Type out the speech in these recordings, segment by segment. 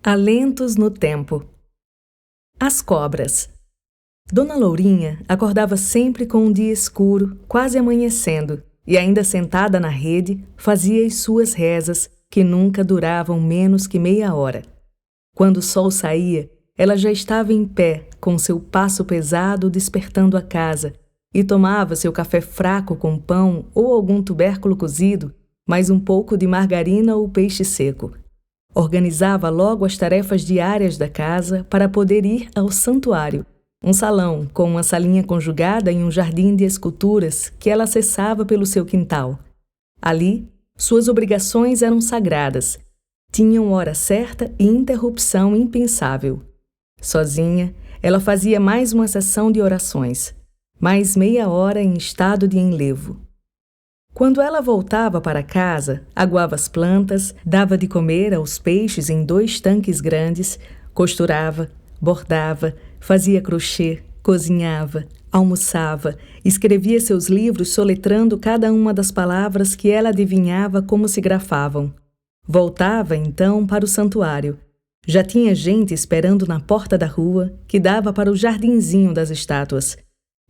Alentos no tempo. As cobras. Dona Lourinha acordava sempre com um dia escuro, quase amanhecendo, e ainda sentada na rede, fazia as suas rezas, que nunca duravam menos que meia hora. Quando o sol saía, ela já estava em pé, com seu passo pesado despertando a casa, e tomava seu café fraco com pão ou algum tubérculo cozido, mais um pouco de margarina ou peixe seco. Organizava logo as tarefas diárias da casa para poder ir ao santuário, um salão com uma salinha conjugada em um jardim de esculturas que ela acessava pelo seu quintal. Ali, suas obrigações eram sagradas, tinham hora certa e interrupção impensável. Sozinha, ela fazia mais uma sessão de orações, mais meia hora em estado de enlevo. Quando ela voltava para casa, aguava as plantas, dava de comer aos peixes em 2 tanques grandes, costurava, bordava, fazia crochê, cozinhava, almoçava, escrevia seus livros soletrando cada uma das palavras que ela adivinhava como se grafavam. Voltava, então, para o santuário. Já tinha gente esperando na porta da rua, que dava para o jardinzinho das estátuas.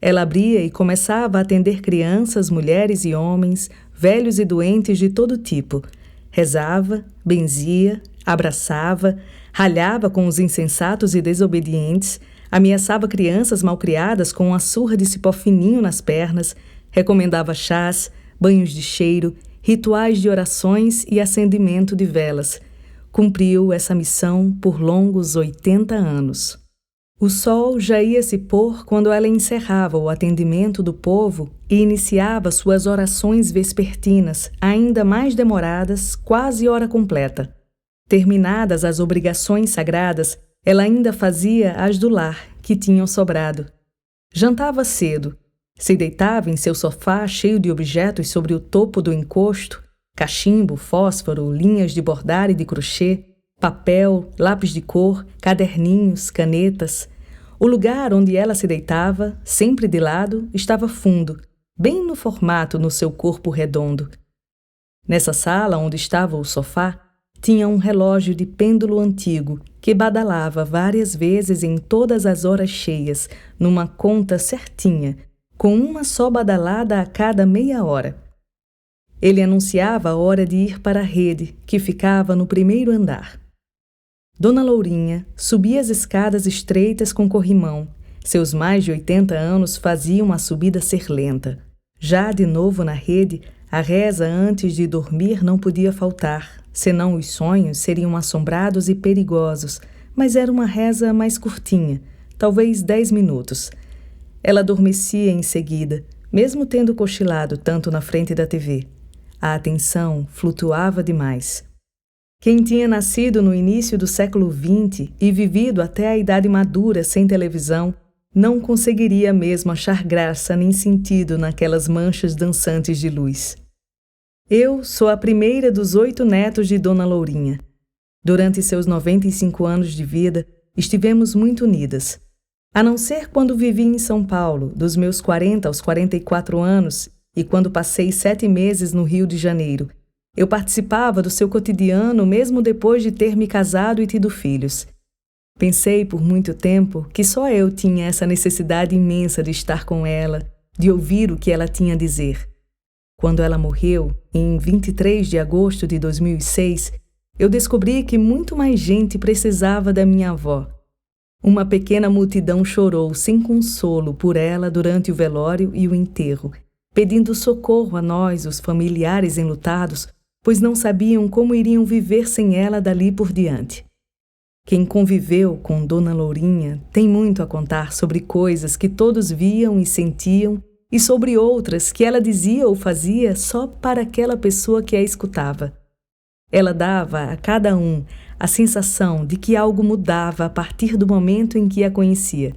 Ela abria e começava a atender crianças, mulheres e homens, velhos e doentes de todo tipo. Rezava, benzia, abraçava, ralhava com os insensatos e desobedientes, ameaçava crianças malcriadas com uma surra de cipó fininho nas pernas, recomendava chás, banhos de cheiro, rituais de orações e acendimento de velas. Cumpriu essa missão por longos 80 anos. O sol já ia se pôr quando ela encerrava o atendimento do povo e iniciava suas orações vespertinas, ainda mais demoradas, quase hora completa. Terminadas as obrigações sagradas, ela ainda fazia as do lar, que tinham sobrado. Jantava cedo, se deitava em seu sofá cheio de objetos sobre o topo do encosto, cachimbo, fósforo, linhas de bordar e de crochê, papel, lápis de cor, caderninhos, canetas. O lugar onde ela se deitava, sempre de lado, estava fundo, bem no formato no seu corpo redondo. Nessa sala onde estava o sofá, tinha um relógio de pêndulo antigo que badalava várias vezes em todas as horas cheias, numa conta certinha, com uma só badalada a cada meia hora. Ele anunciava a hora de ir para a rede, que ficava no primeiro andar. Dona Lourinha subia as escadas estreitas com corrimão. Seus mais de 80 anos faziam a subida ser lenta. Já de novo na rede, a reza antes de dormir não podia faltar, senão os sonhos seriam assombrados e perigosos, mas era uma reza mais curtinha, talvez 10 minutos. Ela adormecia em seguida, mesmo tendo cochilado tanto na frente da TV. A atenção flutuava demais. Quem tinha nascido no início do século XX e vivido até a idade madura sem televisão, não conseguiria mesmo achar graça nem sentido naquelas manchas dançantes de luz. Eu sou a primeira dos 8 netos de Dona Lourinha. Durante seus 95 anos de vida, estivemos muito unidas. A não ser quando vivi em São Paulo, dos meus 40 aos 44 anos, e quando passei 7 meses no Rio de Janeiro. Eu participava do seu cotidiano mesmo depois de ter me casado e tido filhos. Pensei por muito tempo que só eu tinha essa necessidade imensa de estar com ela, de ouvir o que ela tinha a dizer. Quando ela morreu, em 23 de agosto de 2006, eu descobri que muito mais gente precisava da minha avó. Uma pequena multidão chorou sem consolo por ela durante o velório e o enterro, pedindo socorro a nós, os familiares enlutados, pois não sabiam como iriam viver sem ela dali por diante. Quem conviveu com Dona Lourinha tem muito a contar sobre coisas que todos viam e sentiam e sobre outras que ela dizia ou fazia só para aquela pessoa que a escutava. Ela dava a cada um a sensação de que algo mudava a partir do momento em que a conhecia.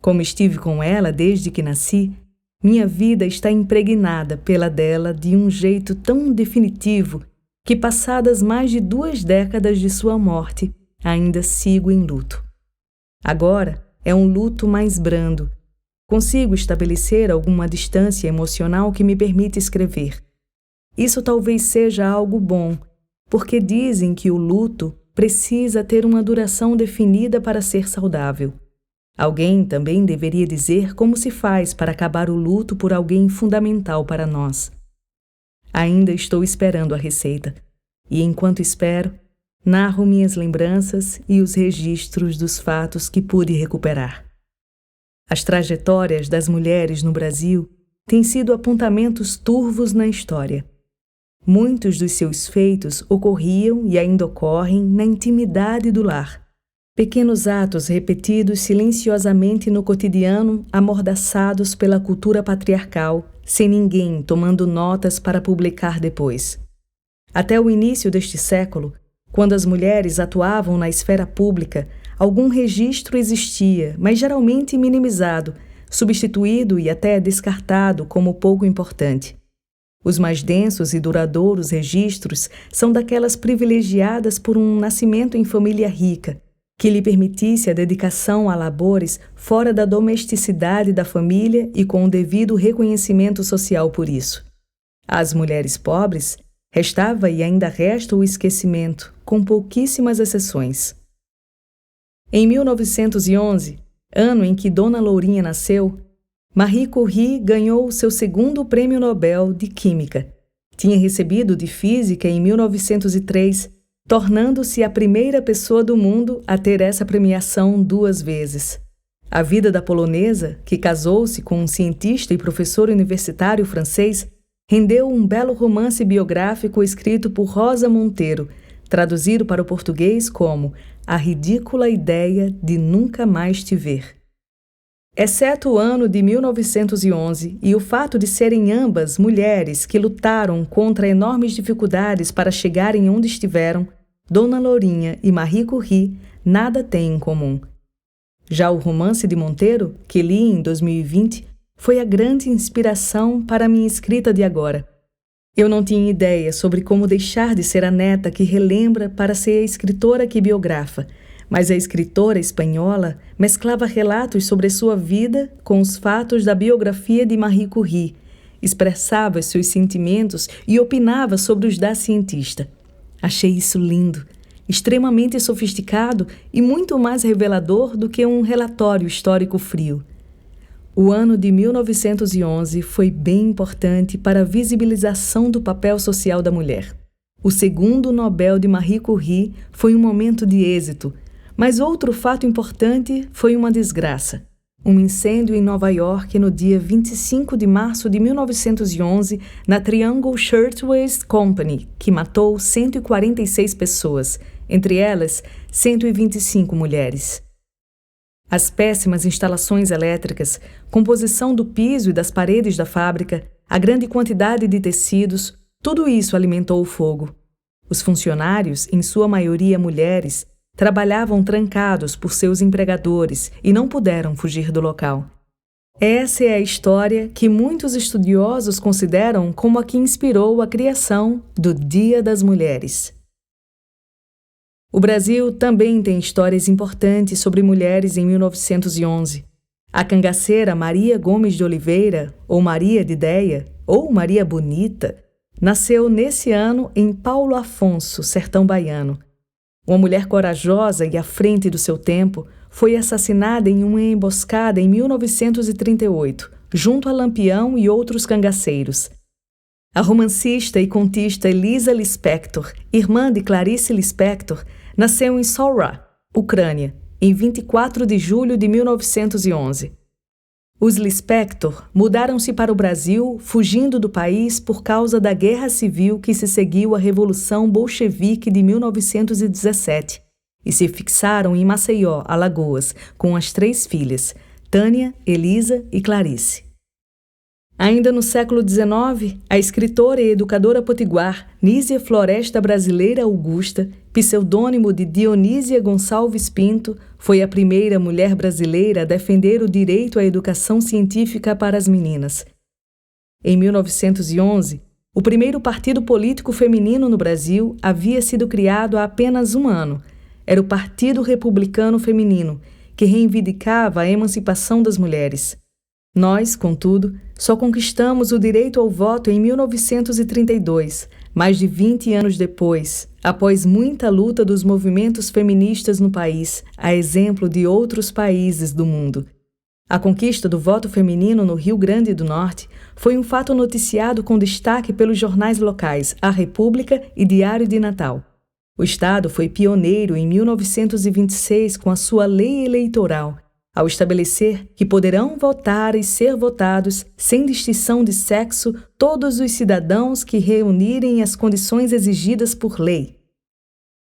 Como estive com ela desde que nasci, minha vida está impregnada pela dela de um jeito tão definitivo que, passadas mais de 2 décadas de sua morte, ainda sigo em luto. Agora é um luto mais brando. Consigo estabelecer alguma distância emocional que me permite escrever. Isso talvez seja algo bom, porque dizem que o luto precisa ter uma duração definida para ser saudável. Alguém também deveria dizer como se faz para acabar o luto por alguém fundamental para nós. Ainda estou esperando a receita, e enquanto espero, narro minhas lembranças e os registros dos fatos que pude recuperar. As trajetórias das mulheres no Brasil têm sido apontamentos turvos na história. Muitos dos seus feitos ocorriam e ainda ocorrem na intimidade do lar. Pequenos atos repetidos silenciosamente no cotidiano, amordaçados pela cultura patriarcal, sem ninguém tomando notas para publicar depois. Até o início deste século, quando as mulheres atuavam na esfera pública, algum registro existia, mas geralmente minimizado, substituído e até descartado como pouco importante. Os mais densos e duradouros registros são daquelas privilegiadas por um nascimento em família rica, que lhe permitisse a dedicação a labores fora da domesticidade da família e com o devido reconhecimento social por isso. Às mulheres pobres, restava e ainda resta o esquecimento, com pouquíssimas exceções. Em 1911, ano em que Dona Lourinha nasceu, Marie Curie ganhou seu segundo Prêmio Nobel de Química. Tinha recebido de Física em 1903, tornando-se a primeira pessoa do mundo a ter essa premiação 2 vezes. A vida da polonesa, que casou-se com um cientista e professor universitário francês, rendeu um belo romance biográfico escrito por Rosa Monteiro, traduzido para o português como A Ridícula Ideia de Nunca Mais Te Ver. Exceto o ano de 1911 e o fato de serem ambas mulheres que lutaram contra enormes dificuldades para chegarem onde estiveram, Dona Lourinha e Marie Curie nada têm em comum. Já o romance de Monteiro, que li em 2020, foi a grande inspiração para a minha escrita de agora. Eu não tinha ideia sobre como deixar de ser a neta que relembra para ser a escritora que biografa, mas a escritora espanhola mesclava relatos sobre sua vida com os fatos da biografia de Marie Curie, expressava seus sentimentos e opinava sobre os da cientista. Achei isso lindo, extremamente sofisticado e muito mais revelador do que um relatório histórico frio. O ano de 1911 foi bem importante para a visibilização do papel social da mulher. O segundo Nobel de Marie Curie foi um momento de êxito, mas outro fato importante foi uma desgraça. Um incêndio em Nova York no dia 25 de março de 1911 na Triangle Shirtwaist Company, que matou 146 pessoas, entre elas 125 mulheres. As péssimas instalações elétricas, composição do piso e das paredes da fábrica, a grande quantidade de tecidos, tudo isso alimentou o fogo. Os funcionários, em sua maioria mulheres, trabalhavam trancados por seus empregadores e não puderam fugir do local. Essa é a história que muitos estudiosos consideram como a que inspirou a criação do Dia das Mulheres. O Brasil também tem histórias importantes sobre mulheres em 1911. A cangaceira Maria Gomes de Oliveira, ou Maria de Déia, ou Maria Bonita, nasceu nesse ano em Paulo Afonso, sertão baiano. Uma mulher corajosa e à frente do seu tempo foi assassinada em uma emboscada em 1938, junto a Lampião e outros cangaceiros. A romancista e contista Elisa Lispector, irmã de Clarice Lispector, nasceu em Saura, Ucrânia, em 24 de julho de 1911. Os Lispector mudaram-se para o Brasil, fugindo do país por causa da guerra civil que se seguiu à Revolução Bolchevique de 1917, e se fixaram em Maceió, Alagoas, com as 3 filhas, Tânia, Elisa e Clarice. Ainda no século XIX, a escritora e educadora potiguar Nísia Floresta Brasileira Augusta, pseudônimo de Dionísia Gonçalves Pinto, foi a primeira mulher brasileira a defender o direito à educação científica para as meninas. Em 1911, o primeiro partido político feminino no Brasil havia sido criado há apenas 1 ano. Era o Partido Republicano Feminino, que reivindicava a emancipação das mulheres. Nós, contudo, só conquistamos o direito ao voto em 1932, mais de 20 anos depois, Após muita luta dos movimentos feministas no país, a exemplo de outros países do mundo, a conquista do voto feminino no Rio Grande do Norte foi um fato noticiado com destaque pelos jornais locais A República e Diário de Natal. O Estado foi pioneiro em 1926 com a sua lei eleitoral, ao estabelecer que poderão votar e ser votados, sem distinção de sexo, todos os cidadãos que reunirem as condições exigidas por lei.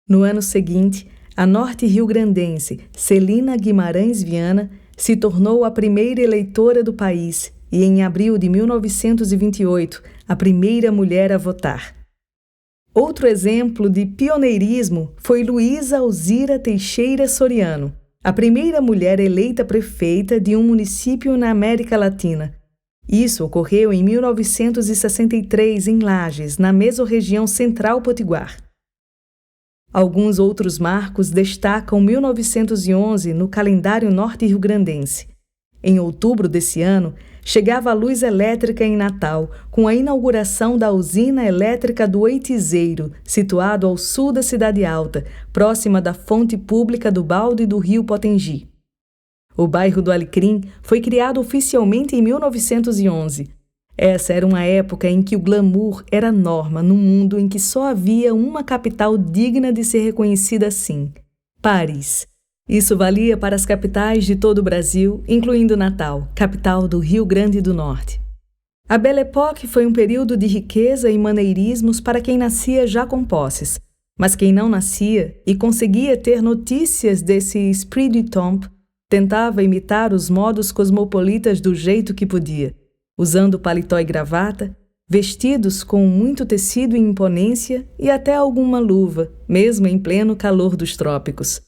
No ano seguinte, a norte-riograndense Celina Guimarães Viana se tornou a primeira eleitora do país e, em abril de 1928, a primeira mulher a votar. Outro exemplo de pioneirismo foi Luísa Alzira Teixeira Soriano, a primeira mulher eleita prefeita de um município na América Latina. Isso ocorreu em 1963 em Lages, na mesorregião Central Potiguar. Alguns outros marcos destacam 1911 no calendário norte-riograndense. Em outubro desse ano, chegava a luz elétrica em Natal, com a inauguração da usina elétrica do Oitizeiro, situado ao sul da Cidade Alta, próxima da fonte pública do balde do rio Potengi. O bairro do Alecrim foi criado oficialmente em 1911. Essa era uma época em que o glamour era norma num mundo em que só havia uma capital digna de ser reconhecida assim: Paris. Isso valia para as capitais de todo o Brasil, incluindo Natal, capital do Rio Grande do Norte. A Belle Époque foi um período de riqueza e maneirismos para quem nascia já com posses, mas quem não nascia e conseguia ter notícias desse esprit du temps tentava imitar os modos cosmopolitas do jeito que podia, usando paletó e gravata, vestidos com muito tecido e imponência e até alguma luva, mesmo em pleno calor dos trópicos.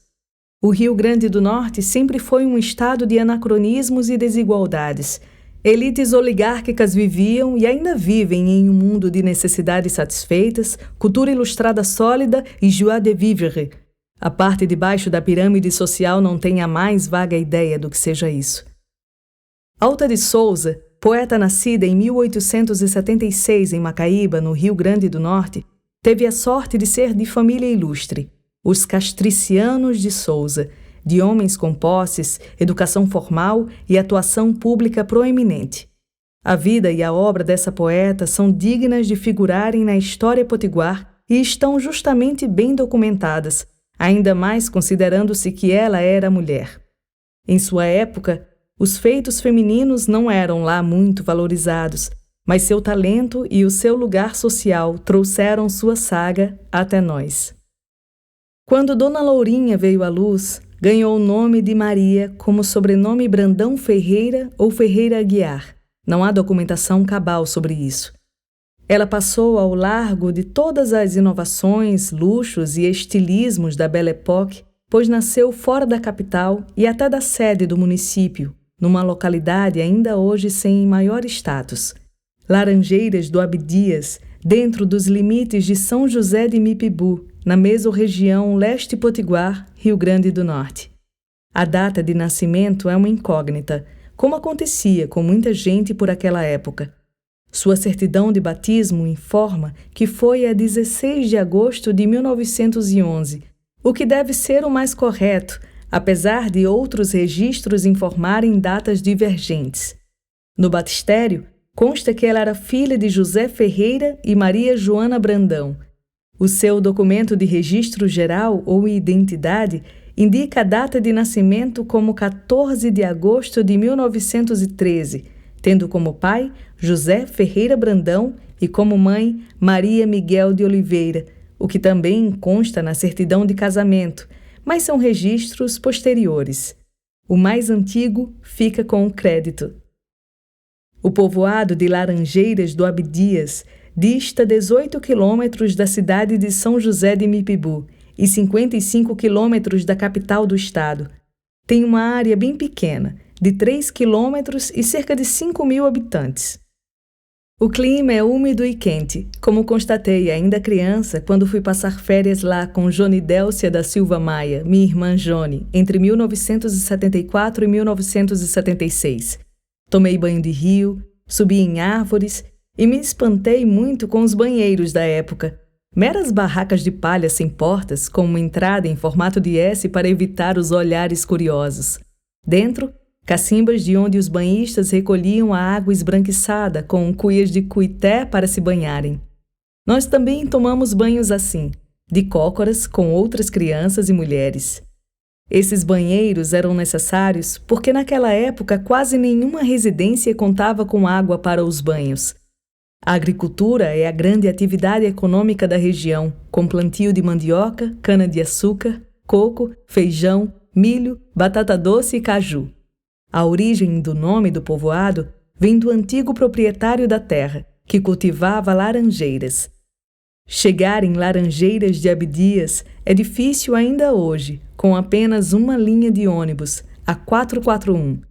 O Rio Grande do Norte sempre foi um estado de anacronismos e desigualdades. Elites oligárquicas viviam e ainda vivem em um mundo de necessidades satisfeitas, cultura ilustrada sólida e joie de vivre. A parte de baixo da pirâmide social não tem a mais vaga ideia do que seja isso. Alta de Souza, poeta nascida em 1876 em Macaíba, no Rio Grande do Norte, teve a sorte de ser de família ilustre. Os Castricianos de Souza, de homens com posses, educação formal e atuação pública proeminente. A vida e a obra dessa poeta são dignas de figurarem na história potiguar e estão justamente bem documentadas, ainda mais considerando-se que ela era mulher. Em sua época, os feitos femininos não eram lá muito valorizados, mas seu talento e o seu lugar social trouxeram sua saga até nós. Quando Dona Lourinha veio à luz, ganhou o nome de Maria como sobrenome Brandão Ferreira ou Ferreira Aguiar. Não há documentação cabal sobre isso. Ela passou ao largo de todas as inovações, luxos e estilismos da Belle Époque, pois nasceu fora da capital e até da sede do município, numa localidade ainda hoje sem maior status. Laranjeiras do Abdias, dentro dos limites de São José de Mipibu, na mesorregião leste potiguar, Rio Grande do Norte. A data de nascimento é uma incógnita, como acontecia com muita gente por aquela época. Sua certidão de batismo informa que foi a 16 de agosto de 1911, o que deve ser o mais correto, apesar de outros registros informarem datas divergentes. No batistério, consta que ela era filha de José Ferreira e Maria Joana Brandão. O seu documento de registro geral ou identidade indica a data de nascimento como 14 de agosto de 1913, tendo como pai José Ferreira Brandão e como mãe Maria Miguel de Oliveira, o que também consta na certidão de casamento, mas são registros posteriores. O mais antigo fica com o crédito. O povoado de Laranjeiras do Abdias dista 18 quilômetros da cidade de São José de Mipibu e 55 quilômetros da capital do estado. Tem uma área bem pequena, de 3 quilômetros e cerca de 5.000 habitantes. O clima é úmido e quente, como constatei ainda criança quando fui passar férias lá com Joni Délcia da Silva Maia, minha irmã Joni, entre 1974 e 1976. Tomei banho de rio, subi em árvores e me espantei muito com os banheiros da época. Meras barracas de palha sem portas, com uma entrada em formato de S para evitar os olhares curiosos. Dentro, cacimbas de onde os banhistas recolhiam a água esbranquiçada com cuias de cuité para se banharem. Nós também tomamos banhos assim, de cócoras com outras crianças e mulheres. Esses banheiros eram necessários porque naquela época quase nenhuma residência contava com água para os banhos. A agricultura é a grande atividade econômica da região, com plantio de mandioca, cana-de-açúcar, coco, feijão, milho, batata doce e caju. A origem do nome do povoado vem do antigo proprietário da terra, que cultivava laranjeiras. Chegar em Laranjeiras de Abdias é difícil ainda hoje, com apenas uma linha de ônibus, a 441.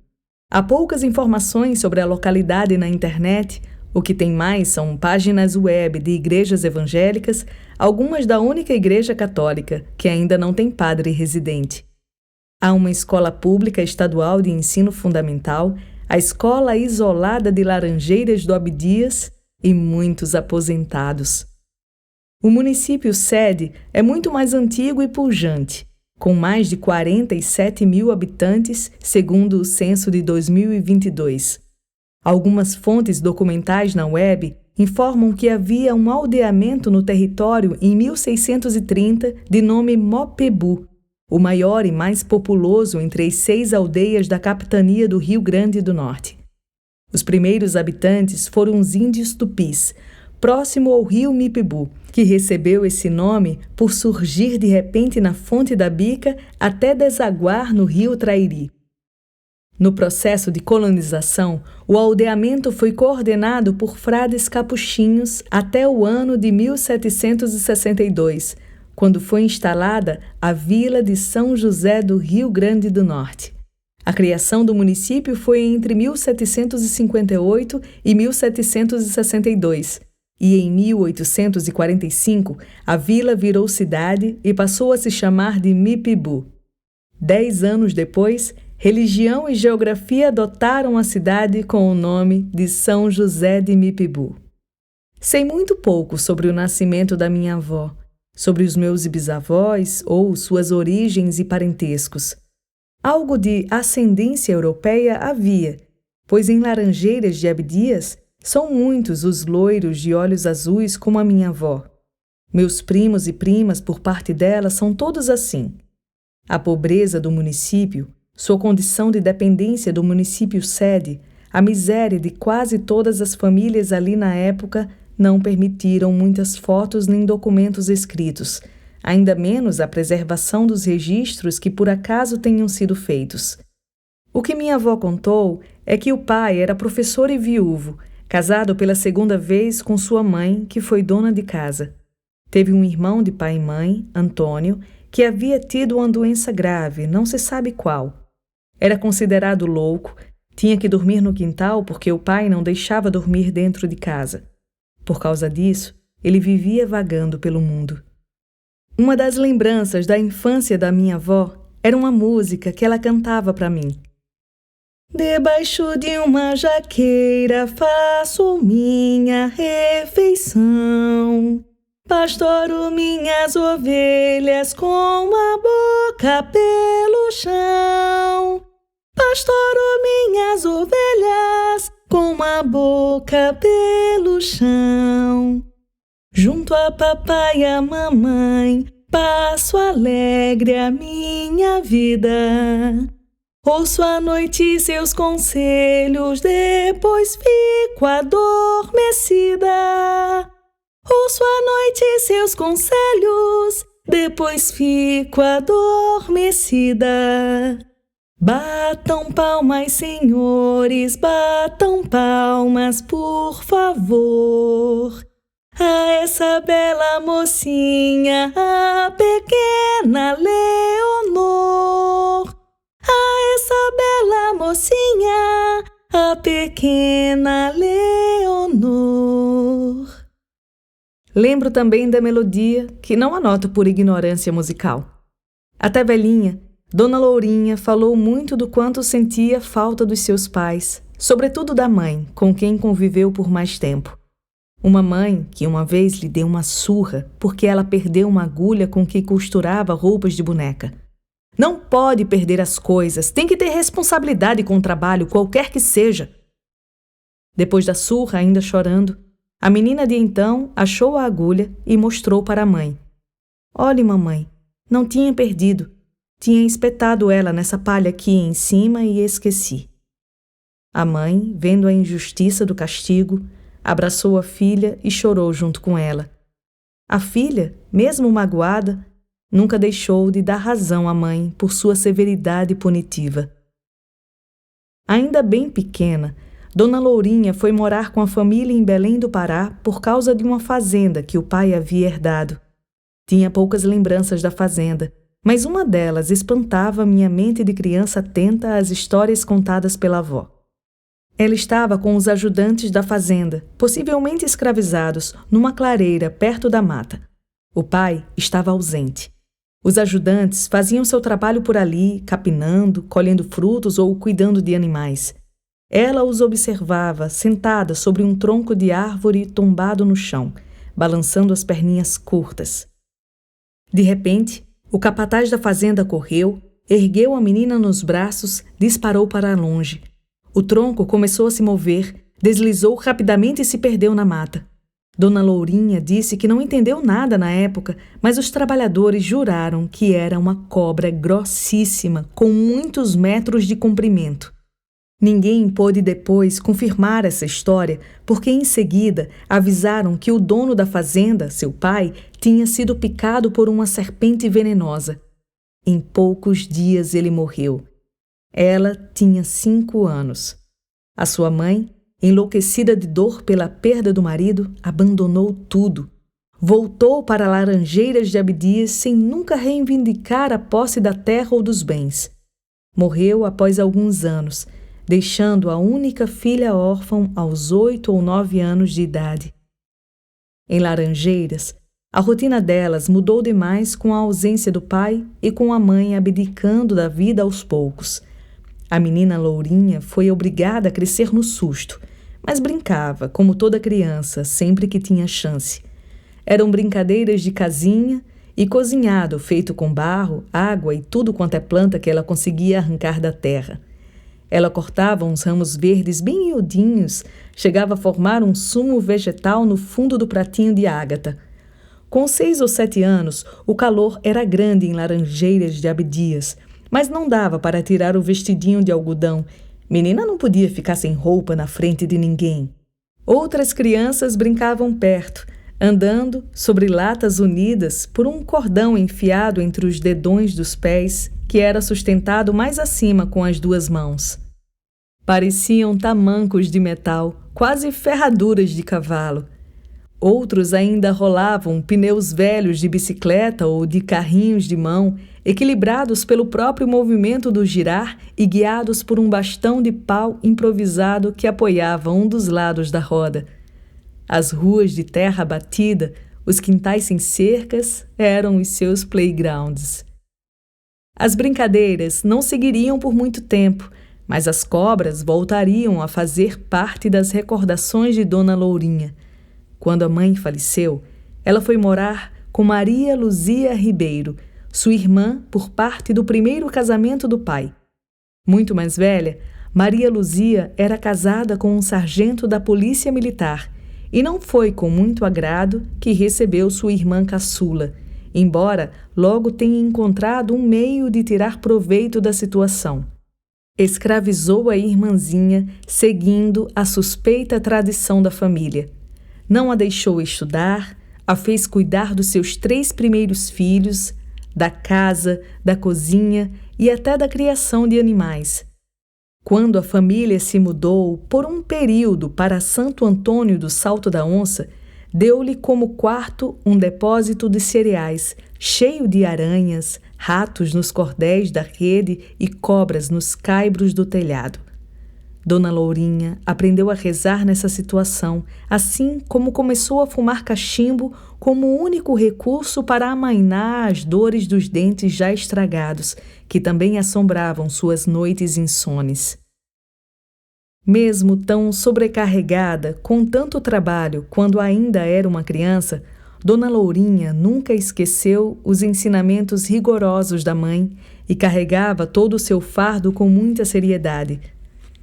Há poucas informações sobre a localidade na internet. O que tem mais são páginas web de igrejas evangélicas, algumas da única igreja católica, que ainda não tem padre residente. Há uma escola pública estadual de ensino fundamental, a Escola Isolada de Laranjeiras do Abdias e muitos aposentados. O município sede é muito mais antigo e pujante, com mais de 47 mil habitantes, segundo o censo de 2022. Algumas fontes documentais na web informam que havia um aldeamento no território em 1630 de nome Mopebu, o maior e mais populoso entre as 6 aldeias da capitania do Rio Grande do Norte. Os primeiros habitantes foram os índios tupis, próximo ao rio Mipibu, que recebeu esse nome por surgir de repente na fonte da bica até desaguar no rio Trairi. No processo de colonização, o aldeamento foi coordenado por frades capuchinhos até o ano de 1762, quando foi instalada a Vila de São José do Rio Grande do Norte. A criação do município foi entre 1758 e 1762, e em 1845 a vila virou cidade e passou a se chamar de Mipibu. 10 anos depois, religião e geografia adotaram a cidade com o nome de São José de Mipibu. Sei muito pouco sobre o nascimento da minha avó, sobre os meus bisavós ou suas origens e parentescos. Algo de ascendência europeia havia, pois em Laranjeiras de Abdias são muitos os loiros de olhos azuis como a minha avó. Meus primos e primas por parte dela são todos assim. A pobreza do município, sua condição de dependência do município sede, a miséria de quase todas as famílias ali na época não permitiram muitas fotos nem documentos escritos, ainda menos a preservação dos registros que por acaso tenham sido feitos. O que minha avó contou é que o pai era professor e viúvo, casado pela segunda vez com sua mãe, que foi dona de casa. Teve um irmão de pai e mãe, Antônio, que havia tido uma doença grave, não se sabe qual. Era considerado louco, tinha que dormir no quintal porque o pai não deixava dormir dentro de casa. Por causa disso, ele vivia vagando pelo mundo. Uma das lembranças da infância da minha avó era uma música que ela cantava para mim. Debaixo de uma jaqueira faço minha refeição. Pastoro minhas ovelhas com a boca pelo chão. Pastoro minhas ovelhas com a boca pelo chão. Junto a papai e a mamãe, passo alegre a minha vida. Ouço à noite seus conselhos, depois fico adormecida. Ouço à noite seus conselhos, depois fico adormecida. Batam palmas, senhores, batam palmas, por favor. A essa bela mocinha, a pequena Leonor. A essa bela mocinha, a pequena Leonor. Lembro também da melodia, que não anoto por ignorância musical. Até velhinha, Dona Lourinha falou muito do quanto sentia falta dos seus pais, sobretudo da mãe, com quem conviveu por mais tempo. Uma mãe que uma vez lhe deu uma surra porque ela perdeu uma agulha com que costurava roupas de boneca. Não pode perder as coisas, tem que ter responsabilidade com o trabalho, qualquer que seja. Depois da surra, ainda chorando, a menina de então achou a agulha e mostrou para a mãe. Olhe, mamãe, não tinha perdido. Tinha espetado ela nessa palha aqui em cima e esqueci. A mãe, vendo a injustiça do castigo, abraçou a filha e chorou junto com ela. A filha, mesmo magoada, nunca deixou de dar razão à mãe por sua severidade punitiva. Ainda bem pequena, Dona Lourinha foi morar com a família em Belém do Pará por causa de uma fazenda que o pai havia herdado. Tinha poucas lembranças da fazenda, mas uma delas espantava minha mente de criança atenta às histórias contadas pela avó. Ela estava com os ajudantes da fazenda, possivelmente escravizados, numa clareira perto da mata. O pai estava ausente. Os ajudantes faziam seu trabalho por ali, capinando, colhendo frutos ou cuidando de animais. Ela os observava, sentada sobre um tronco de árvore tombado no chão, balançando as perninhas curtas. De repente, o capataz da fazenda correu, ergueu a menina nos braços, disparou para longe. O tronco começou a se mover, deslizou rapidamente e se perdeu na mata. Dona Lourinha disse que não entendeu nada na época, mas os trabalhadores juraram que era uma cobra grossíssima, com muitos metros de comprimento. Ninguém pôde depois confirmar essa história, porque em seguida avisaram que o dono da fazenda, seu pai, tinha sido picado por uma serpente venenosa. Em poucos dias ele morreu. Ela tinha 5 anos. A sua mãe, enlouquecida de dor pela perda do marido, abandonou tudo. Voltou para Laranjeiras de Abdias sem nunca reivindicar a posse da terra ou dos bens. Morreu após alguns anos, deixando a única filha órfã aos 8 ou 9 anos de idade. Em Laranjeiras, a rotina delas mudou demais com a ausência do pai e com a mãe abdicando da vida aos poucos. A menina Lourinha foi obrigada a crescer no susto, mas brincava, como toda criança, sempre que tinha chance. Eram brincadeiras de casinha e cozinhado feito com barro, água e tudo quanto é planta que ela conseguia arrancar da terra. Ela cortava uns ramos verdes bem miudinhos, chegava a formar um sumo vegetal no fundo do pratinho de Ágata. Com 6 ou 7 anos, o calor era grande em Laranjeiras de Abdias, mas não dava para tirar o vestidinho de algodão. Menina não podia ficar sem roupa na frente de ninguém. Outras crianças brincavam perto, andando sobre latas unidas por um cordão enfiado entre os dedões dos pés, que era sustentado mais acima com as 2 mãos. Pareciam tamancos de metal, quase ferraduras de cavalo. Outros ainda rolavam pneus velhos de bicicleta ou de carrinhos de mão, equilibrados pelo próprio movimento do girar e guiados por um bastão de pau improvisado que apoiava um dos lados da roda. As ruas de terra batida, os quintais sem cercas, eram os seus playgrounds. As brincadeiras não seguiriam por muito tempo, mas as cobras voltariam a fazer parte das recordações de Dona Lourinha. Quando a mãe faleceu, ela foi morar com Maria Luzia Ribeiro, sua irmã por parte do primeiro casamento do pai. Muito mais velha, Maria Luzia era casada com um sargento da Polícia Militar e não foi com muito agrado que recebeu sua irmã caçula, embora logo tenha encontrado um meio de tirar proveito da situação. Escravizou a irmãzinha, seguindo a suspeita tradição da família. Não a deixou estudar, a fez cuidar dos seus 3 primeiros filhos, da casa, da cozinha e até da criação de animais. Quando a família se mudou por um período para Santo Antônio do Salto da Onça, deu-lhe como quarto um depósito de cereais, cheio de aranhas, ratos nos cordéis da rede e cobras nos caibros do telhado. Dona Lourinha aprendeu a rezar nessa situação, assim como começou a fumar cachimbo como único recurso para amainar as dores dos dentes já estragados, que também assombravam suas noites insones. Mesmo tão sobrecarregada com tanto trabalho quando ainda era uma criança, Dona Lourinha nunca esqueceu os ensinamentos rigorosos da mãe e carregava todo o seu fardo com muita seriedade.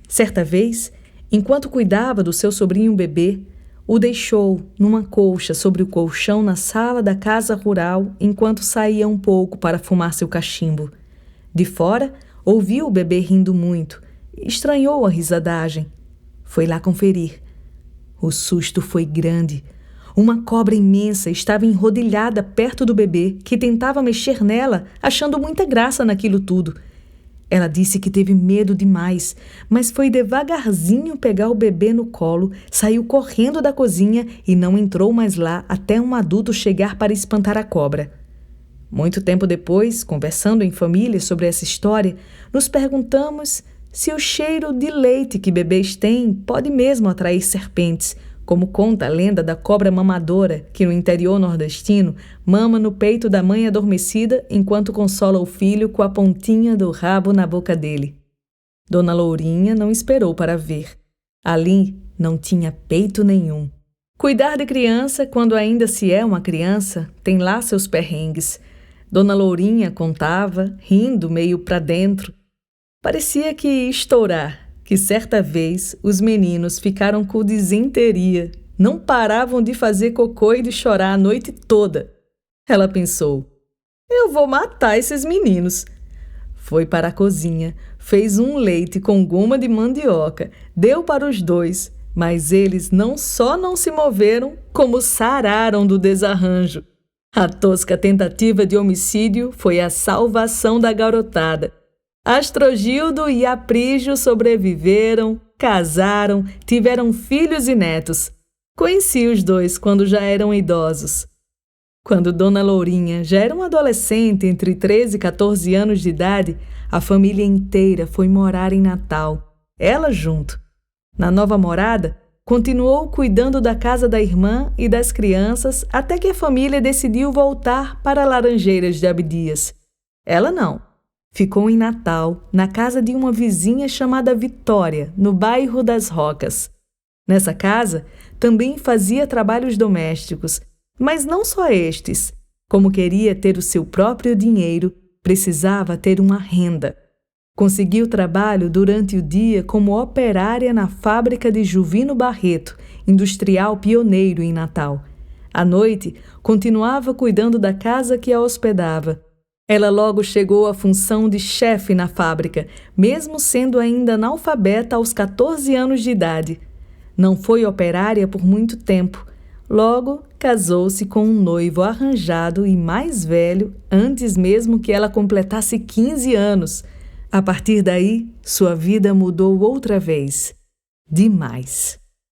Certa vez, enquanto cuidava do seu sobrinho bebê, o deixou numa colcha sobre o colchão na sala da casa rural enquanto saía um pouco para fumar seu cachimbo. De fora, ouviu o bebê rindo muito e estranhou a risadagem. Foi lá conferir. O susto foi grande. Uma cobra imensa estava enrodilhada perto do bebê, que tentava mexer nela, achando muita graça naquilo tudo. Ela disse que teve medo demais, mas foi devagarzinho pegar o bebê no colo, saiu correndo da cozinha e não entrou mais lá até um adulto chegar para espantar a cobra. Muito tempo depois, conversando em família sobre essa história, nos perguntamos se o cheiro de leite que bebês têm pode mesmo atrair serpentes, como conta a lenda da cobra mamadora, que no interior nordestino mama no peito da mãe adormecida enquanto consola o filho com a pontinha do rabo na boca dele. Dona Lourinha não esperou para ver. Ali não tinha peito nenhum. Cuidar de criança, quando ainda se é uma criança, tem lá seus perrengues. Dona Lourinha contava, rindo meio para dentro. Parecia que ia estourar. Que certa vez os meninos ficaram com disenteria, não paravam de fazer cocô e de chorar a noite toda. Ela pensou, eu vou matar esses meninos. Foi para a cozinha, fez um leite com goma de mandioca, deu para os dois, mas eles não só não se moveram, como sararam do desarranjo. A tosca tentativa de homicídio foi a salvação da garotada. Astrogildo e Aprígio sobreviveram, casaram, tiveram filhos e netos. Conheci os dois quando já eram idosos. Quando Dona Lourinha já era uma adolescente entre 13 e 14 anos de idade, a família inteira foi morar em Natal, ela junto. Na nova morada, continuou cuidando da casa da irmã e das crianças até que a família decidiu voltar para Laranjeiras de Abdias. Ela não. Ficou em Natal, na casa de uma vizinha chamada Vitória, no bairro das Rocas. Nessa casa, também fazia trabalhos domésticos, mas não só estes. Como queria ter o seu próprio dinheiro, precisava ter uma renda. Conseguiu trabalho durante o dia como operária na fábrica de Juvino Barreto, industrial pioneiro em Natal. À noite, continuava cuidando da casa que a hospedava. Ela logo chegou à função de chefe na fábrica, mesmo sendo ainda analfabeta aos 14 anos de idade. Não foi operária por muito tempo. Logo, casou-se com um noivo arranjado e mais velho, antes mesmo que ela completasse 15 anos. A partir daí, sua vida mudou outra vez. Demais.